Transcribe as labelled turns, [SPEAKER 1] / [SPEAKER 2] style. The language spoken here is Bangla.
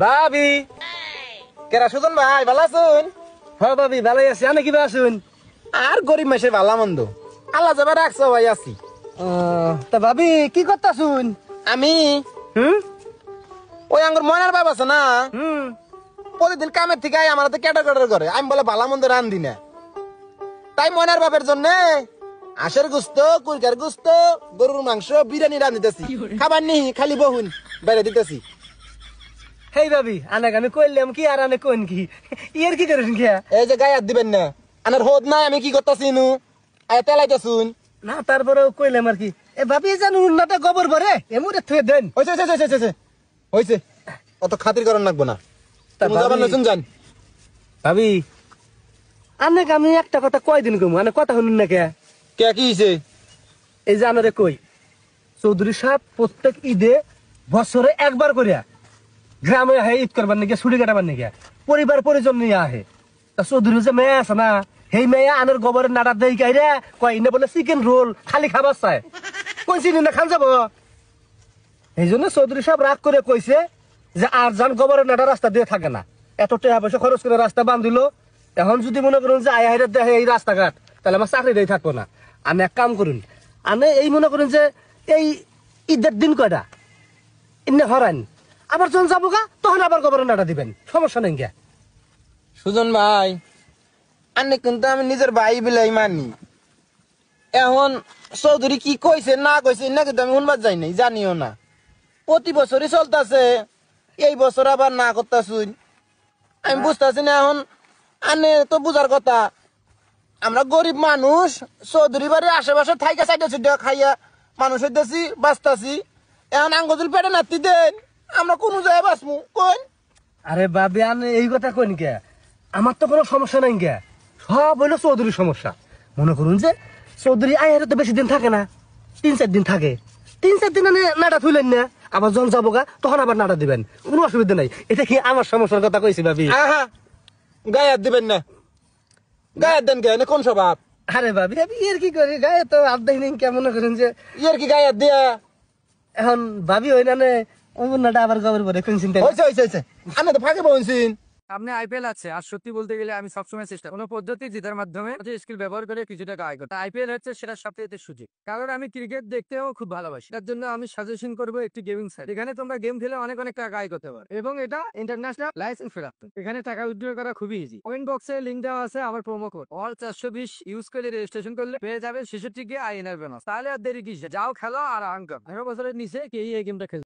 [SPEAKER 1] ভাবি
[SPEAKER 2] কেরা সুজন ভাই ভালো আছেন?
[SPEAKER 1] হ্যাঁ ভাবি ভালোই আছি। আমি কিবা আছুন?
[SPEAKER 2] আর গরিব মাসের ভালো মন্দ আল্লাহ যাবে রাখছো ভাই আছি।
[SPEAKER 1] তা ভাবি কি করতাছুন?
[SPEAKER 2] আমি
[SPEAKER 1] হুম
[SPEAKER 2] ওই আঙ্গুর ময়নার বাবা আছে না,
[SPEAKER 1] হুম
[SPEAKER 2] প্রতিদিন কামের থেকে আই আমার হাতে ক্যাটার করে আমি বলে ভালো মন্দ রান্ধি না, তাই ময়নার বাপের জন্য আশের গুস্ত, কুরকার গুস্ত, গরুর মাংস, বিরিয়ানি রান্ধিতেছি। খাবার নি খালি বহুন বাইরে দিতেছি।
[SPEAKER 1] হেই ভাবি আনাকে আমি কইলাম কি আর আনে কোন কি ইয়ার কি করেন কি?
[SPEAKER 2] এই যে গায়ে হাত দিবেন না, আনার হোদ নাই আমি কি করতেছি নু আয় তেলাইতেছুন।
[SPEAKER 1] না তারপরেও কইলাম আর কি। এ ভাবি জানো উন্নটা গোবর ভরে এমুরে থুয়ে দেন।
[SPEAKER 2] হয়েছে অত খাতির করার লাগবো না।
[SPEAKER 1] তা
[SPEAKER 2] তুমি যাবার
[SPEAKER 1] ভাবি-
[SPEAKER 2] নতুন যান।
[SPEAKER 1] ভাবি আনাকে আমি একটা কথা কয়দিন কমু আনে কথা শুনুন না কে?
[SPEAKER 2] কে কি হয়েছে?
[SPEAKER 1] এই যে আনারে কই চৌধুরী সাহেব প্রত্যেক ঈদে বছরে একবার করিয়া গ্রামে আহে ঈদ করবার নাকি ছুটি কাটাবার নাকি পরিবার পরিজন নিয়ে আহে। তা চৌধুরী যে মেয়ে আছে না সেই মেয়ে আনের গোবরের নাড়া দেই গাইরে কয় ইনে বলে চিকেন রোল খালি খাবার চায়। কোন চিনি না খান যাব? এই জন্য চৌধুরী সাহেব রাগ করে কইছে যে আর যান গোবরের নাড়া রাস্তা দিয়ে থাকে না, এত টাকা পয়সা খরচ করে রাস্তা বান্ধিল, এখন যদি মনে করুন যে আয় হাইরে দেখে এই রাস্তাঘাট তাহলে আমার চাকরিটাই থাকবো না। আমি এক কাম করুন, আমি এই মনে করুন যে এই ঈদের দিন কয়টা ইন্নে হরান আবার যখন যাবো গা তখন আবার গোবরের নাড়া দিবেন, সমস্যা নেই গা।
[SPEAKER 2] সুজন ভাই আন্নে কিন্তু আমি নিজের ভাই বিলাই মানি। এখন চৌধুরী কি কইছে না কইছে না কিন্তু আমি শুনবার যাই নাই, জানিও না। প্রতি বছরই চলতেছে, এই বছর আবার না করতেছুন। আমি বুঝতেছি না এখন। আনে তো বুঝার কথা, আমরা গরিব মানুষ, চৌধুরী বাড়ির আশেপাশে থাইকা চাইটা চুটিয়া খাইয়া মানুষ হইতেছি বাঁচতাছি। এখন আঙ্গজুল পেটে নাতি দেন, আমরা কোনো জায়গায় বাঁচমু কোন?
[SPEAKER 1] আরে বাবি আনে এই কথা কইন কে? আমার তো কোনো সমস্যা নাই কে, সব হইলো চৌধুরীর সমস্যা। মনে করুন যে চৌধুরী আয় তো বেশি দিন থাকে না, 3-4 দিন থাকে। 3-4 দিন নাটা থুইলেন না, আবার যখন যাবো গা তখন আবার নাটা দিবেন, কোনো অসুবিধা নাই। এটা কি আমার সমস্যার কথা কইছি ভাবি?
[SPEAKER 2] আহা গায়ে হাত দিবেন না, গায়ে হাত দেন কে? এনে কোন স্বভাব?
[SPEAKER 1] আরে ভাবি আমি এর কি করি গায়ে তো আড্ডাই নেই কে? মনে করেন যে
[SPEAKER 2] ইয়ের কি গায়ে হাত দিয়া?
[SPEAKER 1] এখন ভাবি হই না অমুনাটা আবার গবর পরে কোন চিন্তা নাই।
[SPEAKER 2] হয়েছে আমি তো ফাঁকে বলছিন।
[SPEAKER 3] সামনে আইপিএল আছে, আর সত্যি বলতে গেলে আমি সবসময় চেষ্টা কোনো পদ্ধতি জেতার মাধ্যমে স্কিল ব্যবহার করে কিছু টাকা আয় করতে। আইপিএল হচ্ছে সেটা সবচেয়ে সুযোগ, কারণ আমি ক্রিকেট দেখতেও খুব ভালোবাসি। তার জন্য আমি সাজেশন করবো একটি গেমিং সাইট, এখানে তোমরা গেম খেলে অনেক অনেক টাকা আয় করতে পারো, এবং এটা ইন্টারন্যাশনাল লাইসেন্স প্রাপ্ত। এখানে টাকা উইথড্র করা খুবই ইজি। কমেন্ট বক্সে লিংক দেওয়া আছে আমার প্রোমো কোড অল 420 ইউজ করে রেজিস্ট্রেশন করলে পেয়ে যাবে 66 কে আইএনআর বোনাস। তাহলে আর দেরি কিসে, যাও খেলো আর আর্ন করো। 18 বছরের নিচে কে এই গেমটা খেলবে?